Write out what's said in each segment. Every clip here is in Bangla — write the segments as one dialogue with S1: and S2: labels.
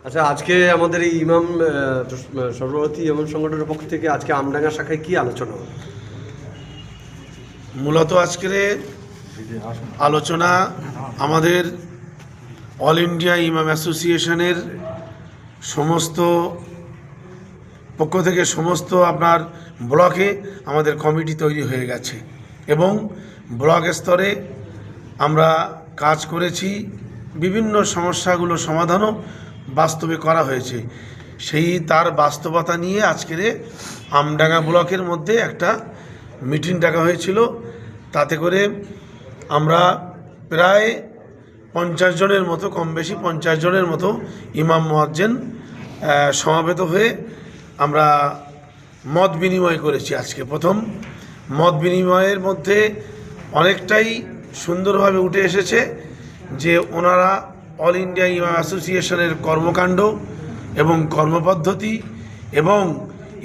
S1: আচ্ছা, আজকে আমাদের এই ইমাম সর্বভারতীয় ইমাম সংগঠনের পক্ষ থেকে আজকে আমডাঙ্গা শাখায় কি আলোচনা হলো?
S2: মূলত আজকের আলোচনা আমাদের অল ইন্ডিয়া ইমাম অ্যাসোসিয়েশনের সমস্ত পক্ষ থেকে সমস্ত আপনার ব্লকে আমাদের কমিটি তৈরি হয়ে গেছে এবং ব্লক স্তরে আমরা কাজ করেছি। বিভিন্ন সমস্যাগুলো সমাধানও বাস্তবে করা হয়েছে। সেই তার বাস্তবতা নিয়ে আজকের আমডাঙ্গা ব্লকের মধ্যে একটা মিটিং ডাকা হয়েছিল। তাতে করে আমরা প্রায় 50 জনের মতো, কম বেশি 50 জনের মতো ইমাম মুয়াজ্জিন সমাবেত হয়ে আমরা মত বিনিময় করেছি। আজকে প্রথম মত বিনিময়ের মধ্যে অনেকটাই সুন্দরভাবে উঠে এসেছে যে ওনারা অল ইন্ডিয়া ইমাম অ্যাসোসিয়েশনের কর্মকাণ্ড এবং কর্মপদ্ধতি এবং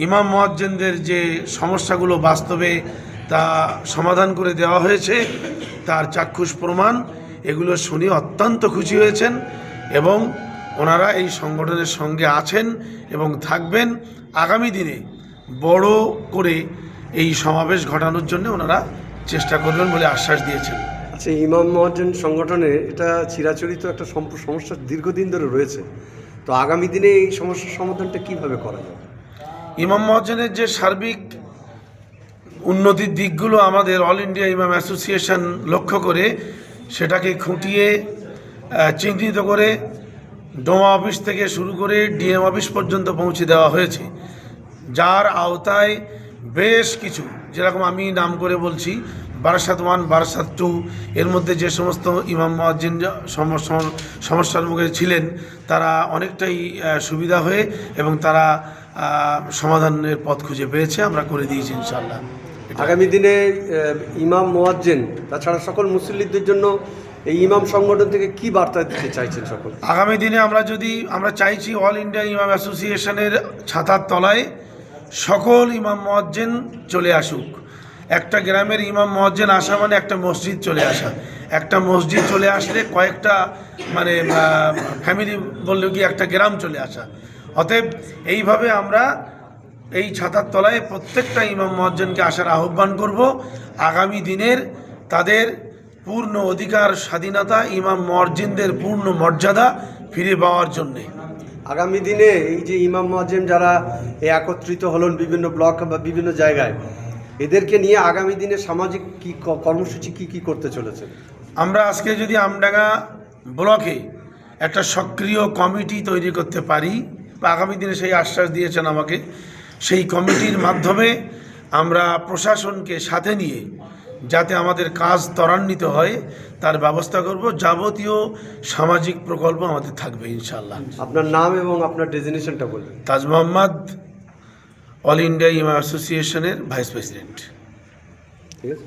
S2: ইমাম মুয়াজ্জিনদের যে সমস্যাগুলো বাস্তবে তা সমাধান করে দেওয়া হয়েছে তার চাক্ষুষ প্রমাণ, এগুলো শুনে অত্যন্ত খুশি হয়েছেন এবং ওনারা এই সংগঠনের সঙ্গে আছেন এবং থাকবেন। আগামী দিনে বড় করে এই সমাবেশ ঘটানোর জন্য ওনারা চেষ্টা করবেন বলে আশ্বাস দিয়েছেন।
S1: আচ্ছা, ইমাম মুয়াজ্জিন সংগঠনে এটা চিরাচরিত একটা সমস্যা দীর্ঘদিন ধরে রয়েছে, তো আগামী দিনে এই সমস্যার সমাধানটা কিভাবে করা যাবে?
S2: ইমাম মুয়াজ্জিনের যে সার্বিক উন্নতির দিকগুলো আমাদের অল ইন্ডিয়া ইমাম অ্যাসোসিয়েশন লক্ষ্য করে সেটাকে খুঁটিয়ে চিহ্নিত করে ডোমা অফিস থেকে শুরু করে ডিএম অফিস পর্যন্ত পৌঁছে দেওয়া হয়েছে, যার আওতায় বেশ কিছু, যেরকম আমি নাম করে বলছি বারাসাত 1, বারাসাত 2, এর মধ্যে যে সমস্ত ইমাম মুয়াজ্জিন সমস্যার মুখে ছিলেন তারা অনেকটাই সুবিধা হয়ে এবং তারা সমাধানের পথ খুঁজে পেয়েছে। আমরা করে দিয়েছি ইনশাআল্লাহ।
S1: আগামী দিনে ইমাম মুয়াজ্জিন তাছাড়া সকল মুসল্লিদের জন্য এই ইমাম সংগঠন থেকে কি বার্তা দিতে চাইছেন সকল?
S2: আগামী দিনে আমরা চাইছি অল ইন্ডিয়া ইমাম অ্যাসোসিয়েশনের ছাতার তলায় সকল ইমাম মুয়াজ্জিন চলে আসুক। একটা গ্রামের ইমাম মুয়াজ্জিন আসা মানে একটা মসজিদ চলে আসা। একটা মসজিদ চলে আসলে কয়েকটা মানে ফ্যামিলি বললে কি একটা গ্রাম চলে আসা। অতএব এইভাবে আমরা এই ছাতার তলায় প্রত্যেকটা ইমাম মুয়াজ্জিনকে আসার আহ্বান করব। আগামী দিনের তাদের পূর্ণ অধিকার, স্বাধীনতা, ইমাম মুয়াজ্জিনদের পূর্ণ মর্যাদা ফিরে পাওয়ার জন্যে।
S1: আগামী দিনে এই যে ইমাম মুয়াজ্জিন যারা একত্রিত হলেন বিভিন্ন ব্লক বা বিভিন্ন জায়গায়, এদেরকে নিয়ে আগামী দিনে সামাজিক কি কর্মসূচি কি করতে চলেছে?
S2: আমরা আজকে যদি আমডাঙ্গা ব্লকে একটা সক্রিয় কমিটি তৈরি করতে পারি, বা আগামী দিনে সেই আশ্বাস দিয়েছেন আমাকে, সেই কমিটির মাধ্যমে আমরা প্রশাসনকে সাথে নিয়ে যাতে আমাদের কাজ ত্বরান্বিত হয় তার ব্যবস্থা করব। যাবতীয় সামাজিক প্রকল্প আমাদের থাকবে ইনশাআল্লাহ।
S1: আপনার নাম এবং আপনার ডেজিগনেশনটা বলবেন।
S2: তাজ মোহাম্মদ, অল ইন্ডিয়া ইমাম অ্যাসোসিয়েশনের ভাইস প্রেসিডেন্ট।
S1: ঠিক আছে।